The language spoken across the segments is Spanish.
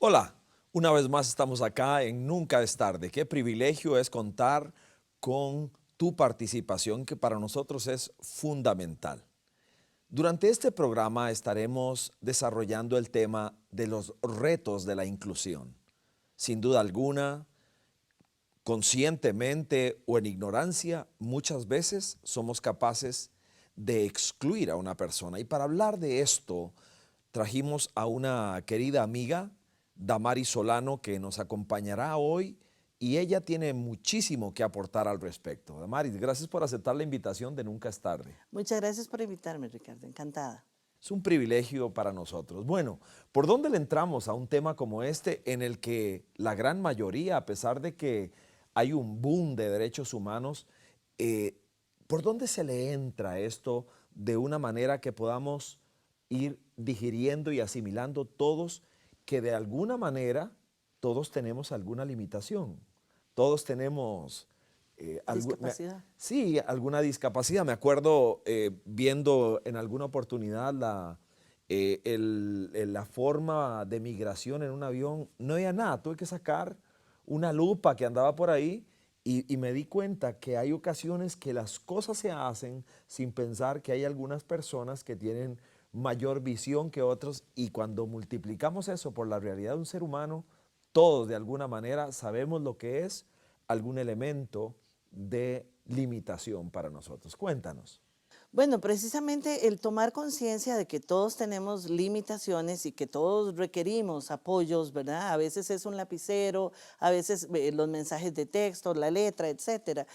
Hola, una vez más estamos acá en Nunca es tarde. Qué privilegio es contar con tu participación que para nosotros es fundamental. Durante este programa estaremos desarrollando el tema de los retos de la inclusión. Sin duda alguna, conscientemente o en ignorancia, muchas veces somos capaces de excluir a una persona. Y para hablar de esto, trajimos a una querida amiga, Damaris Solano, que nos acompañará hoy y ella tiene muchísimo que aportar al respecto. Damaris, gracias por aceptar la invitación de Nunca es tarde. Muchas gracias por invitarme, Ricardo. Encantada. Es un privilegio para nosotros. Bueno, ¿por dónde le entramos a un tema como este en el que la gran mayoría, a pesar de que hay un boom de derechos humanos, eh, ¿por dónde se le entra a esto de una manera que podamos ir digiriendo y asimilando todos que de alguna manera todos tenemos alguna limitación? Todos tenemos Discapacidad. sí, alguna discapacidad. Me acuerdo viendo en alguna oportunidad la forma de migración en un avión. No había nada, tuve que sacar una lupa que andaba por ahí y me di cuenta que hay ocasiones que las cosas se hacen sin pensar que hay algunas personas que tienen mayor visión que otros y cuando multiplicamos eso por la realidad de un ser humano, todos de alguna manera sabemos lo que es algún elemento de limitación para nosotros. Cuéntanos. Bueno, precisamente el tomar conciencia de que todos tenemos limitaciones y que todos requerimos apoyos, ¿verdad? A veces es un lapicero, a veces los mensajes de texto, la letra, etcétera.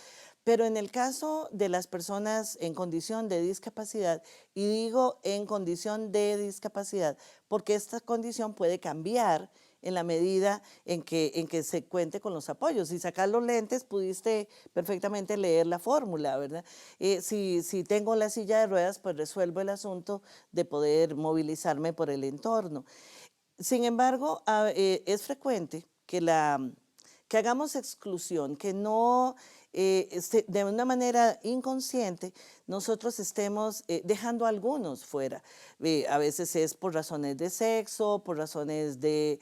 Pero en el caso de las personas en condición de discapacidad, y digo en condición de discapacidad, porque esta condición puede cambiar en la medida en que se cuente con los apoyos. Si sacas los lentes, pudiste perfectamente leer la fórmula, ¿verdad? Si tengo la silla de ruedas, pues resuelvo el asunto de poder movilizarme por el entorno. Sin embargo, es frecuente que hagamos exclusión, que no, de una manera inconsciente, nosotros estemos dejando a algunos fuera. A veces es por razones de sexo, por razones de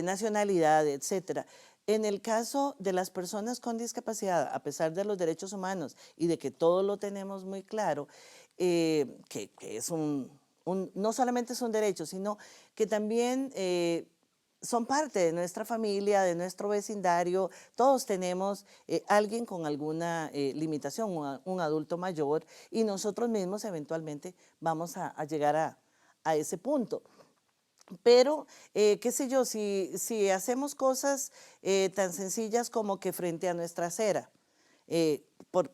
nacionalidad, etcétera. En el caso de las personas con discapacidad, a pesar de los derechos humanos y de que todo lo tenemos muy claro, que es no solamente es un derecho, sino que también son parte de nuestra familia, de nuestro vecindario. Todos tenemos alguien con alguna limitación, un adulto mayor, y nosotros mismos eventualmente vamos a llegar a ese punto. Pero, qué sé yo, si hacemos cosas tan sencillas como que frente a nuestra acera,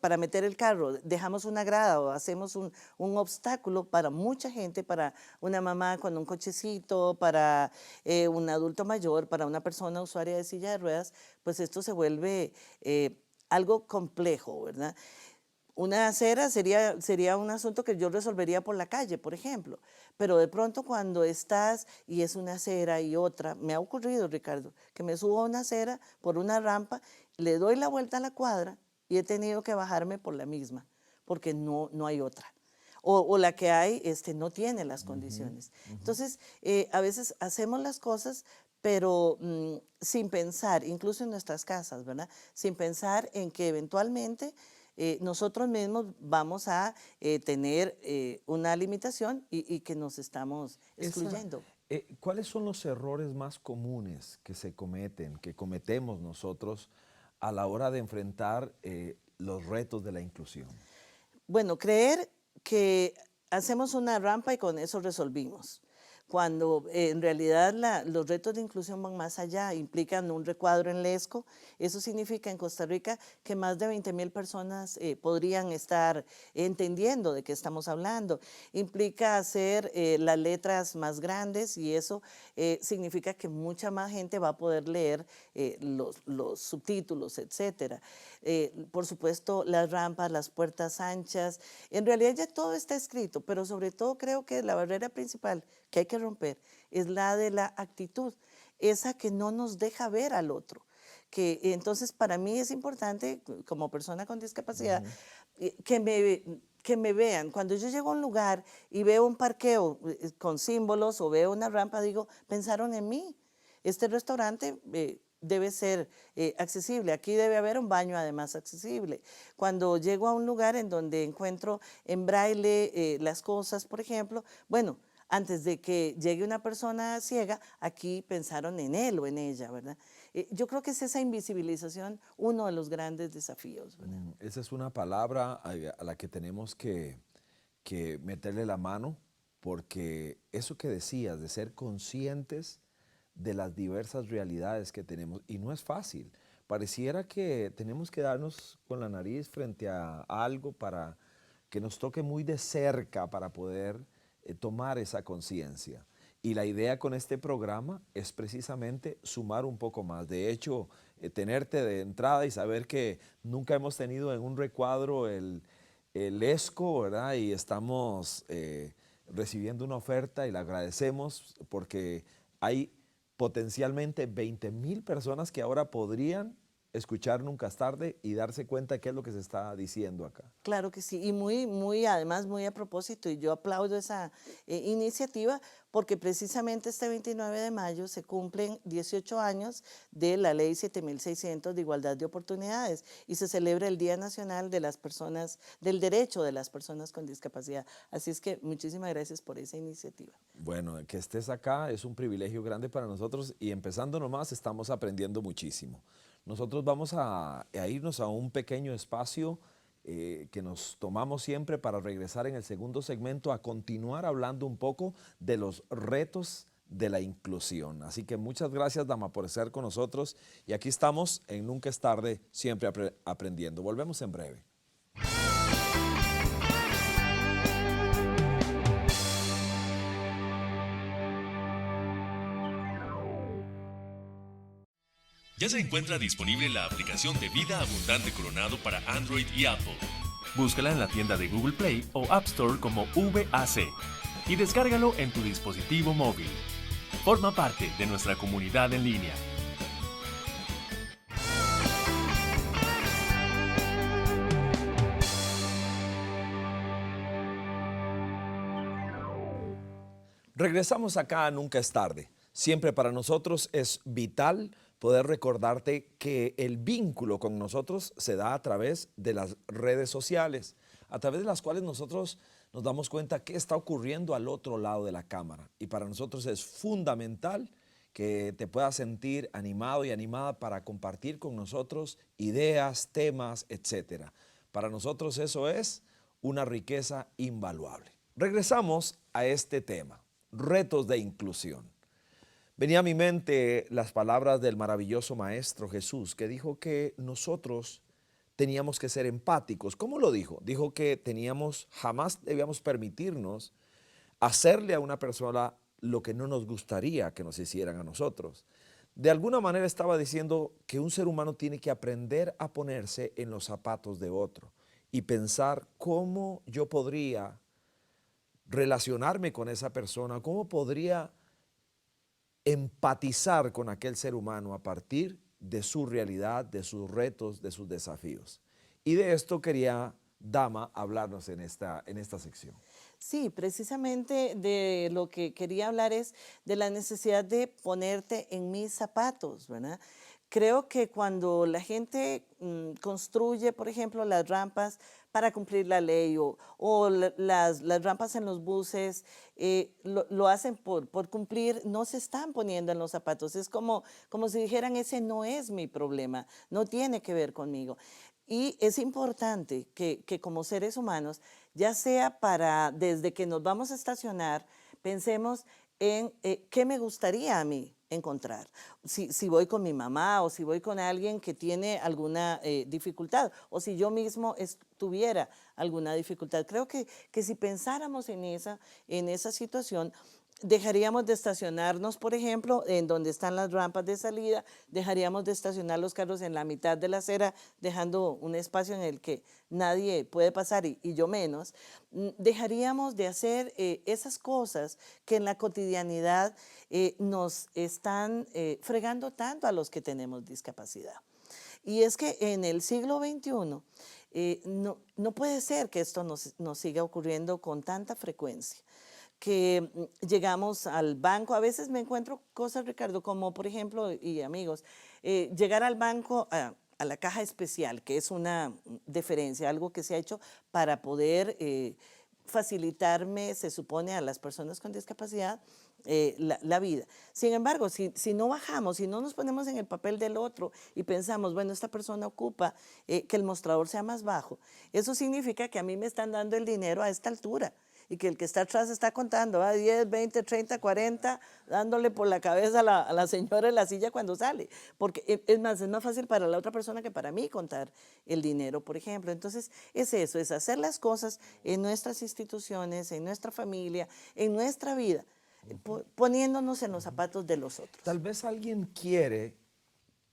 para meter el carro, dejamos una grada o hacemos un obstáculo para mucha gente, para una mamá con un cochecito, para un adulto mayor, para una persona usuaria de silla de ruedas, pues esto se vuelve algo complejo, ¿verdad? Una acera sería un asunto que yo resolvería por la calle, por ejemplo. Pero de pronto cuando estás y es una acera y otra, me ha ocurrido, Ricardo, que me subo a una acera por una rampa, le doy la vuelta a la cuadra y he tenido que bajarme por la misma, porque no hay otra. O la que hay no tiene las condiciones. Entonces, a veces hacemos las cosas, pero sin pensar, incluso en nuestras casas, ¿verdad? Sin pensar en que eventualmente nosotros mismos vamos a tener una limitación y que nos estamos Esa, excluyendo. ¿Cuáles son los errores más comunes que se cometen, que cometemos nosotros a la hora de enfrentar los retos de la inclusión? Bueno, creer que hacemos una rampa y con eso resolvimos, cuando en realidad los retos de inclusión van más allá, implican un recuadro en Lesco. Eso significa en Costa Rica que más de 20,000 personas podrían estar entendiendo de qué estamos hablando. Implica hacer las letras más grandes y eso significa que mucha más gente va a poder leer los subtítulos, etcétera. Por supuesto, las rampas, las puertas anchas. En realidad ya todo está escrito, pero sobre todo creo que la barrera principal que hay que romper es la de la actitud, esa que no nos deja ver al otro. Que entonces para mí es importante, como persona con discapacidad, que me vean. Cuando yo llego a un lugar y veo un parqueo con símbolos o veo una rampa, digo, pensaron en mí. Este restaurante debe ser accesible. Aquí debe haber un baño además accesible. Cuando llego a un lugar en donde encuentro en braille las cosas, por ejemplo, bueno, antes de que llegue una persona ciega, aquí pensaron en él o en ella, ¿verdad? Yo creo que es esa invisibilización uno de los grandes desafíos, ¿verdad? Esa es una palabra a la que tenemos que meterle la mano, porque eso que decías de ser conscientes de las diversas realidades que tenemos, y no es fácil. Pareciera que tenemos que darnos con la nariz frente a algo para que nos toque muy de cerca para poder tomar esa conciencia. Y la idea con este programa es precisamente sumar un poco más. De hecho, tenerte de entrada y saber que nunca hemos tenido en un recuadro el ESCO, ¿verdad? Y estamos recibiendo una oferta y la agradecemos porque hay potencialmente 20,000 personas que ahora podrían escuchar Nunca es tarde y darse cuenta de qué es lo que se está diciendo acá. Claro que sí, y además muy a propósito, y yo aplaudo esa iniciativa porque precisamente este 29 de mayo se cumplen 18 años de la Ley 7600 de Igualdad de Oportunidades y se celebra el Día Nacional de las Personas, del Derecho de las Personas con Discapacidad. Así es que muchísimas gracias por esa iniciativa. Bueno, que estés acá es un privilegio grande para nosotros y empezando nomás estamos aprendiendo muchísimo. Nosotros vamos a irnos a un pequeño espacio que nos tomamos siempre para regresar en el segundo segmento a continuar hablando un poco de los retos de la inclusión. Así que muchas gracias, Dama, por estar con nosotros y aquí estamos en Nunca es tarde, siempre aprendiendo. Volvemos en breve. Ya se encuentra disponible la aplicación de Vida Abundante Coronado para Android y Apple. Búscala en la tienda de Google Play o App Store como VAC y descárgalo en tu dispositivo móvil. Forma parte de nuestra comunidad en línea. Regresamos acá a Nunca es tarde. Siempre para nosotros es vital poder recordarte que el vínculo con nosotros se da a través de las redes sociales, a través de las cuales nosotros nos damos cuenta qué está ocurriendo al otro lado de la cámara. Y para nosotros es fundamental que te puedas sentir animado y animada para compartir con nosotros ideas, temas, etc. Para nosotros eso es una riqueza invaluable. Regresamos a este tema, retos de inclusión. Venía a mi mente las palabras del maravilloso Maestro Jesús, que dijo que nosotros teníamos que ser empáticos. ¿Cómo lo dijo? Dijo que jamás debíamos permitirnos hacerle a una persona lo que no nos gustaría que nos hicieran a nosotros. De alguna manera estaba diciendo que un ser humano tiene que aprender a ponerse en los zapatos de otro y pensar cómo yo podría relacionarme con esa persona, cómo podría empatizar con aquel ser humano a partir de su realidad, de sus retos, de sus desafíos. Y de esto quería Dama hablarnos en esta sección. Sí, precisamente de lo que quería hablar es de la necesidad de ponerte en mis zapatos, ¿verdad? Creo que cuando la gente construye, por ejemplo, las rampas para cumplir la ley o las rampas en los buses, lo hacen por cumplir, no se están poniendo en los zapatos. Es como si dijeran, ese no es mi problema, no tiene que ver conmigo. Y es importante que como seres humanos, ya sea desde que nos vamos a estacionar, pensemos en qué me gustaría a mí encontrar. Si voy con mi mamá o si voy con alguien que tiene alguna dificultad o si yo mismo tuviera alguna dificultad. Creo que si pensáramos en esa situación, dejaríamos de estacionarnos, por ejemplo, en donde están las rampas de salida, dejaríamos de estacionar los carros en la mitad de la acera, dejando un espacio en el que nadie puede pasar y yo menos. Dejaríamos de hacer esas cosas que en la cotidianidad nos están fregando tanto a los que tenemos discapacidad. Y es que en el siglo XXI no puede ser que esto nos siga ocurriendo con tanta frecuencia que llegamos al banco. A veces me encuentro cosas, Ricardo, como por ejemplo, y amigos, llegar al banco, a la caja especial, que es una deferencia, algo que se ha hecho para poder facilitarme, se supone, a las personas con discapacidad la vida. Sin embargo, si no bajamos, si no nos ponemos en el papel del otro y pensamos, bueno, esta persona ocupa que el mostrador sea más bajo, eso significa que a mí me están dando el dinero a esta altura y que el que está atrás está contando, 10, 20, 30, 40, dándole por la cabeza a la señora en la silla cuando sale. Porque es más fácil para la otra persona que para mí contar el dinero, por ejemplo. Entonces, es eso, es hacer las cosas en nuestras instituciones, en nuestra familia, en nuestra vida, poniéndonos en los zapatos de los otros. Tal vez alguien quiere,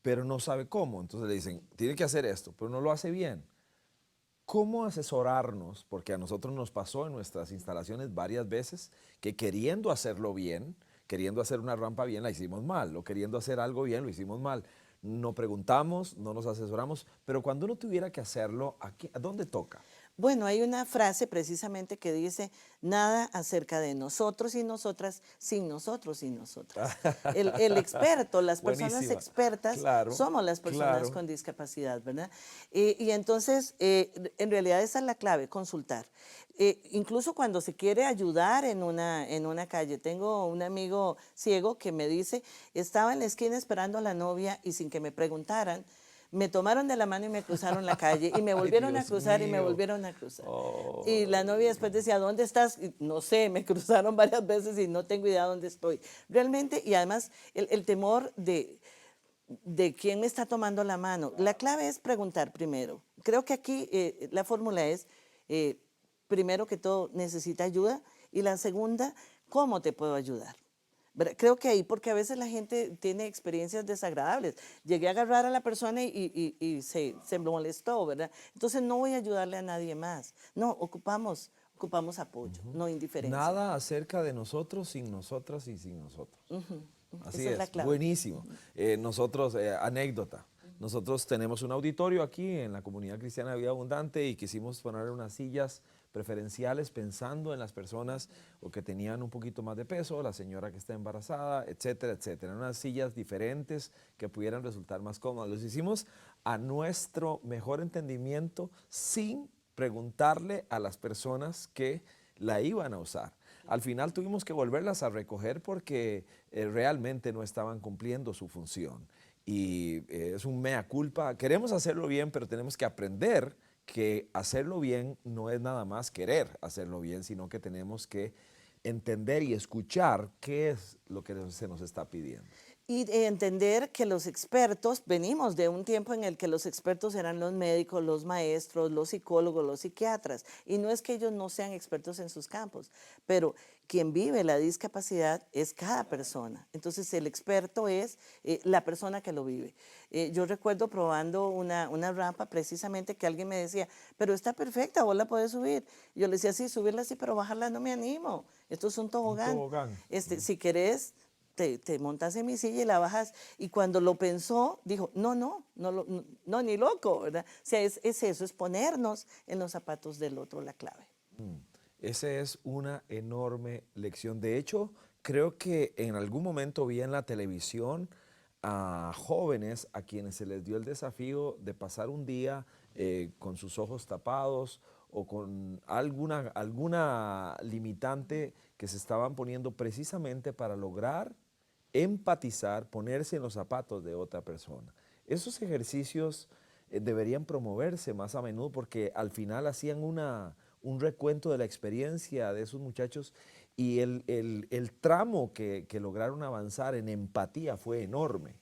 pero no sabe cómo. Entonces le dicen, tiene que hacer esto, pero no lo hace bien. ¿Cómo asesorarnos? Porque a nosotros nos pasó en nuestras instalaciones varias veces que queriendo hacerlo bien, queriendo hacer una rampa bien, la hicimos mal, o queriendo hacer algo bien, lo hicimos mal. No preguntamos, no nos asesoramos, pero cuando uno tuviera que hacerlo, ¿a dónde toca? Bueno, hay una frase precisamente que dice, nada acerca de nosotros y nosotras sin nosotros y nosotras. El experto, las personas Buenísima. expertas, Claro, somos las personas claro. con discapacidad, ¿verdad? Y entonces, en realidad esa es la clave, consultar. Incluso cuando se quiere ayudar en una calle. Tengo un amigo ciego que me dice, estaba en la esquina esperando a la novia y sin que me preguntaran, me tomaron de la mano y me cruzaron la calle y me volvieron a Dios cruzar y me mío. volvieron a cruzar. Oh. Y la novia después decía, ¿dónde estás? Y no sé, me cruzaron varias veces y no tengo idea dónde estoy. Realmente, y además el temor de quién me está tomando la mano. La clave es preguntar primero. Creo que aquí la fórmula es, primero que todo, necesita ayuda y la segunda, ¿cómo te puedo ayudar? Creo que ahí, porque a veces la gente tiene experiencias desagradables. Llegué a agarrar a la persona y se molestó, ¿verdad? Entonces no voy a ayudarle a nadie más. No, ocupamos apoyo, no indiferencia. Nada acerca de nosotros sin nosotras y sin nosotros. Así Esa es la es, clave. buenísimo. Nosotros, anécdota, nosotros tenemos un auditorio aquí en la Comunidad Cristiana de Vida Abundante y quisimos poner unas sillas preferenciales pensando en las personas o que tenían un poquito más de peso, la señora que está embarazada, etcétera, etcétera. Unas sillas diferentes que pudieran resultar más cómodas. Los hicimos a nuestro mejor entendimiento sin preguntarle a las personas que la iban a usar. Al final tuvimos que volverlas a recoger porque realmente no estaban cumpliendo su función. Y es un mea culpa. Queremos hacerlo bien, pero tenemos que aprender que hacerlo bien no es nada más querer hacerlo bien, sino que tenemos que entender y escuchar qué es lo que se nos está pidiendo. Y entender que los expertos, venimos de un tiempo en el que los expertos eran los médicos, los maestros, los psicólogos, los psiquiatras. Y no es que ellos no sean expertos en sus campos, pero quien vive la discapacidad es cada persona. Entonces el experto es la persona que lo vive. Yo recuerdo probando una rampa precisamente que alguien me decía, pero está perfecta, vos la podés subir. Yo le decía, sí, subirla sí, pero bajarla no me animo. Esto es un tobogán. Un tobogán. Si querés, te montas en mi silla y la bajas. Y cuando lo pensó, dijo, no, ni loco, ¿verdad? O sea, es eso, es ponernos en los zapatos del otro, la clave. Esa es una enorme lección. De hecho, creo que en algún momento vi en la televisión a jóvenes a quienes se les dio el desafío de pasar un día con sus ojos tapados o con alguna limitante que se estaban poniendo precisamente para lograr empatizar, ponerse en los zapatos de otra persona. Esos ejercicios deberían promoverse más a menudo porque al final hacían un recuento de la experiencia de esos muchachos y el tramo que lograron avanzar en empatía fue enorme.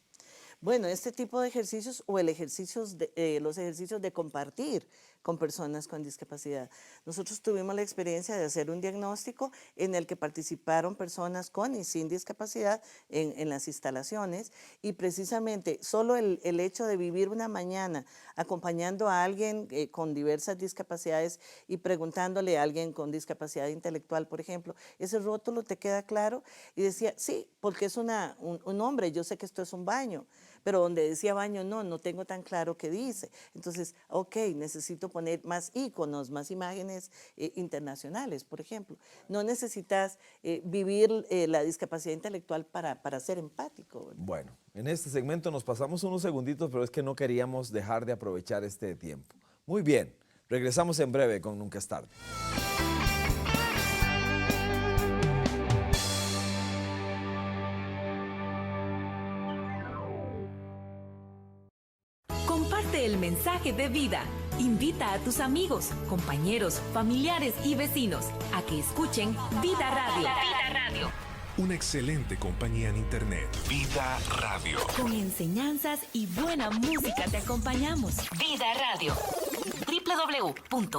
Bueno, este tipo de ejercicios o los ejercicios de compartir con personas con discapacidad. Nosotros tuvimos la experiencia de hacer un diagnóstico en el que participaron personas con y sin discapacidad en las instalaciones y precisamente solo el hecho de vivir una mañana acompañando a alguien con diversas discapacidades y preguntándole a alguien con discapacidad intelectual, por ejemplo, ese rótulo te queda claro y decía, sí, porque es un hombre, yo sé que esto es un baño, pero donde decía baño, no tengo tan claro qué dice. Entonces, ok, necesito poner más iconos, más imágenes internacionales, por ejemplo. No necesitas vivir la discapacidad intelectual para ser empático, ¿verdad? Bueno, en este segmento nos pasamos unos segunditos, pero es que no queríamos dejar de aprovechar este tiempo. Muy bien, regresamos en breve con Nunca es tarde. Comparte el mensaje de vida. Invita a tus amigos, compañeros, familiares y vecinos a que escuchen Vida Radio. Vida Radio. Una excelente compañía en Internet. Vida Radio. Con enseñanzas y buena música te acompañamos. Vida Radio. www.vida.cr.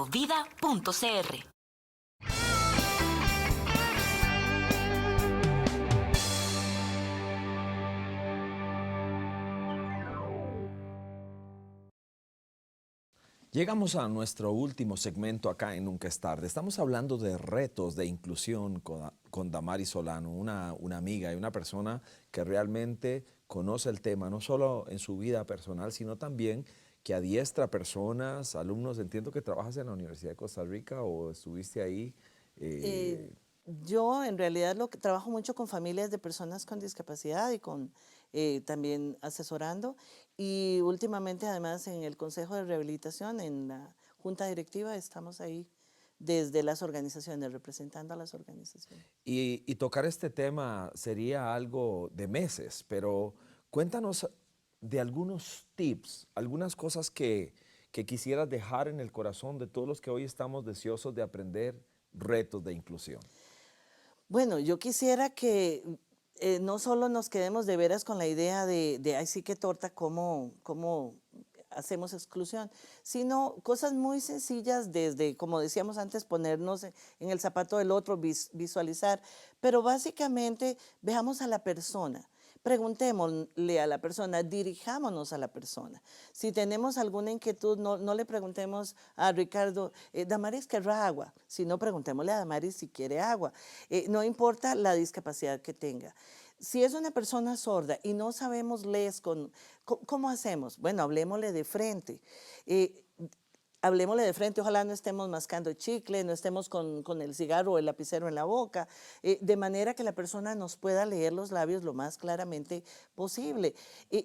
Llegamos a nuestro último segmento acá en Nunca es tarde. Estamos hablando de retos de inclusión con Damaris Solano, una amiga y una persona que realmente conoce el tema, no solo en su vida personal, sino también que adiestra personas, alumnos. Entiendo que trabajas en la Universidad de Costa Rica o estuviste ahí. Yo en realidad trabajo mucho con familias de personas con discapacidad y con también asesorando, y últimamente además en el Consejo de Rehabilitación, en la Junta Directiva, estamos ahí desde las organizaciones, representando a las organizaciones. Y tocar este tema sería algo de meses, pero cuéntanos de algunos tips, algunas cosas que quisieras dejar en el corazón de todos los que hoy estamos deseosos de aprender retos de inclusión. Bueno, yo quisiera que no solo nos quedemos de veras con la idea de ay, sí que torta, cómo hacemos exclusión, sino cosas muy sencillas desde, como decíamos antes, ponernos en el zapato del otro, visualizar, pero básicamente veamos a la persona. Preguntémosle a la persona, dirijámonos a la persona. Si tenemos alguna inquietud, no le preguntemos a Ricardo, Damaris querrá agua, sino preguntémosle a Damaris si quiere agua. No importa la discapacidad que tenga. Si es una persona sorda y no sabemos leer, ¿cómo hacemos? Bueno, hablemosle de frente. Hablemosle de frente, ojalá no estemos mascando chicle, no estemos con el cigarro o el lapicero en la boca, de manera que la persona nos pueda leer los labios lo más claramente posible.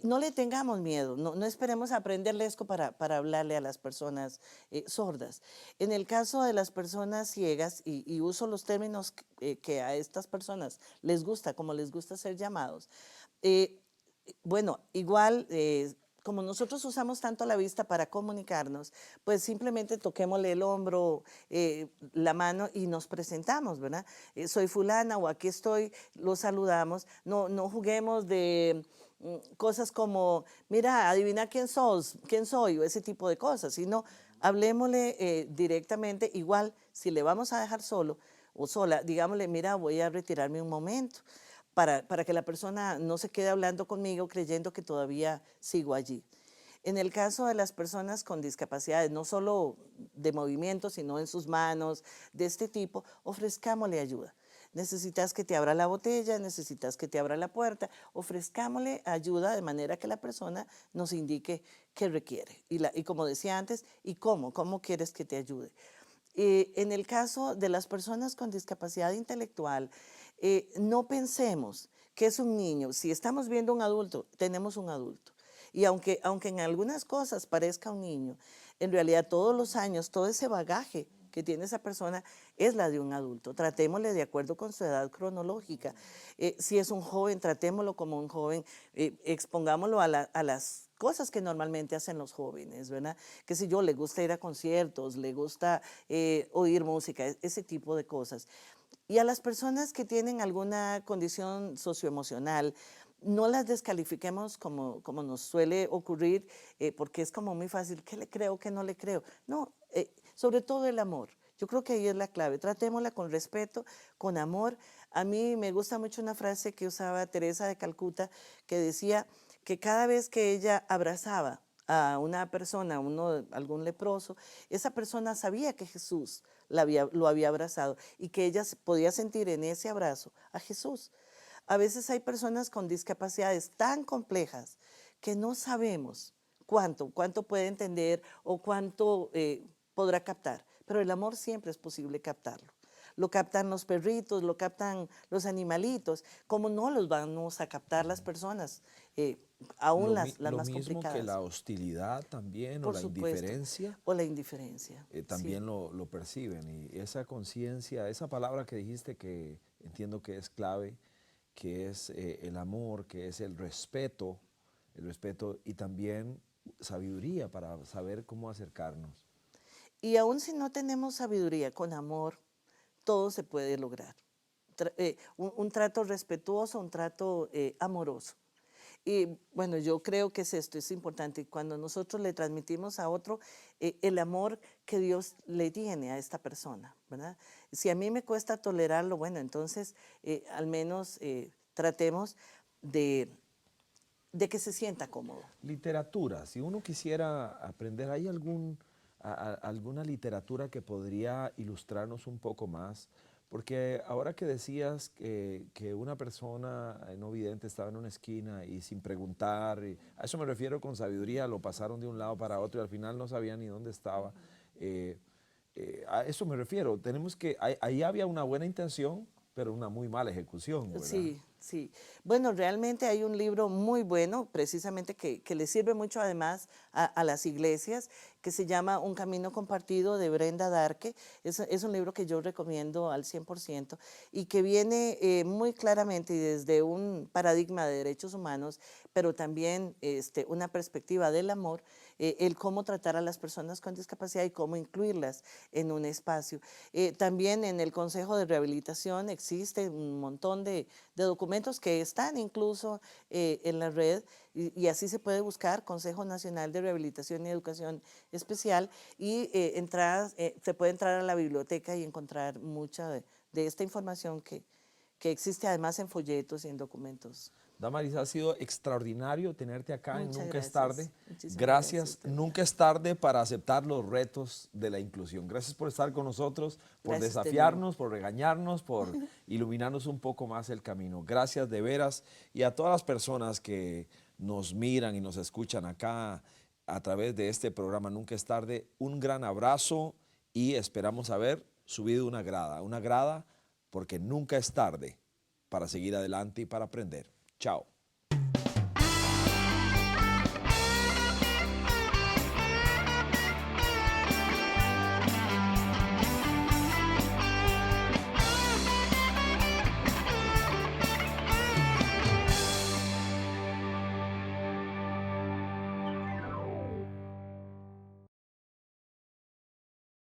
No le tengamos miedo, no esperemos aprender lesco para hablarle a las personas sordas. En el caso de las personas ciegas, y uso los términos que a estas personas les gusta, como les gusta ser llamados, bueno, igual como nosotros usamos tanto la vista para comunicarnos, pues simplemente toquémosle el hombro, la mano y nos presentamos, ¿verdad? Soy fulana o aquí estoy, lo saludamos. No juguemos de cosas como, mira, adivina quién soy, o ese tipo de cosas, sino hablemosle directamente. Igual, si le vamos a dejar solo o sola, digámosle, mira, voy a retirarme un momento, para que la persona no se quede hablando conmigo creyendo que todavía sigo allí. En el caso de las personas con discapacidades, no solo de movimiento, sino en sus manos, de este tipo, ofrezcámosle ayuda. Necesitas que te abra la botella, necesitas que te abra la puerta, ofrezcámosle ayuda de manera que la persona nos indique qué requiere. Y como decía antes, ¿y cómo quieres que te ayude? En el caso de las personas con discapacidad intelectual, no pensemos que es un niño. Si estamos viendo un adulto, tenemos un adulto. Y aunque en algunas cosas parezca un niño, en realidad todos los años, todo ese bagaje que tiene esa persona es la de un adulto. Tratémosle de acuerdo con su edad cronológica. Si es un joven, tratémoslo como un joven, expongámoslo a las cosas que normalmente hacen los jóvenes, ¿verdad? Que si le gusta ir a conciertos, le gusta oír música, ese tipo de cosas. Y a las personas que tienen alguna condición socioemocional, no las descalifiquemos como nos suele ocurrir, porque es como muy fácil, ¿qué le creo, qué no le creo? No, sobre todo el amor. Yo creo que ahí es la clave. Tratémosla con respeto, con amor. A mí me gusta mucho una frase que usaba Teresa de Calcuta, que decía que cada vez que ella abrazaba a una persona, algún leproso, esa persona sabía que Jesús lo había abrazado y que ella podía sentir en ese abrazo a Jesús. A veces hay personas con discapacidades tan complejas que no sabemos cuánto puede entender o cuánto podrá captar, pero el amor siempre es posible captarlo. Lo captan los perritos, lo captan los animalitos. ¿Cómo no los vamos a captar las personas? Aún las Lo más mismo que complicadas. la hostilidad también, o Por la supuesto. indiferencia, O la indiferencia. también Sí. lo perciben. Y esa conciencia, esa palabra que dijiste que entiendo que es clave, que es el amor, que es el respeto y también sabiduría para saber cómo acercarnos. Y aún si no tenemos sabiduría, con amor, todo se puede lograr. Un trato respetuoso, un trato amoroso. Y bueno, yo creo que es importante. Cuando nosotros le transmitimos a otro el amor que Dios le tiene a esta persona, ¿verdad? Si a mí me cuesta tolerarlo, bueno, entonces al menos tratemos de, de que se sienta cómodo. Literatura, si uno quisiera aprender, ¿hay alguna literatura que podría ilustrarnos un poco más? Porque ahora que decías que una persona no vidente estaba en una esquina y sin preguntar, a eso me refiero con sabiduría, lo pasaron de un lado para otro y al final no sabían ni dónde estaba. A eso me refiero, ahí había una buena intención, pero una muy mala ejecución, ¿verdad? Sí, sí. Bueno, realmente hay un libro muy bueno, precisamente que le sirve mucho además a las iglesias, que se llama Un Camino Compartido de Brenda Darke. Es un libro que yo recomiendo al 100% y que viene muy claramente y desde un paradigma de derechos humanos, pero también una perspectiva del amor, el cómo tratar a las personas con discapacidad y cómo incluirlas en un espacio. También en el Consejo de Rehabilitación existe un montón de documentos que están incluso en la red y así se puede buscar Consejo Nacional de Rehabilitación y Educación Especial y se puede entrar a la biblioteca y encontrar mucha de esta información que existe además en folletos y en documentos. Damaris, ha sido extraordinario tenerte acá en Muchas Nunca es gracias. tarde. Muchísimas gracias a Gracias, usted. nunca es tarde para aceptar los retos de la inclusión. Gracias por estar con nosotros, por Gracias a usted, desafiarnos, por regañarnos, por iluminarnos un poco más el camino. Gracias de veras y a todas las personas que nos miran y nos escuchan acá a través de este programa Nunca es tarde. Un gran abrazo y esperamos haber subido una grada porque nunca es tarde para seguir adelante y para aprender. Chao.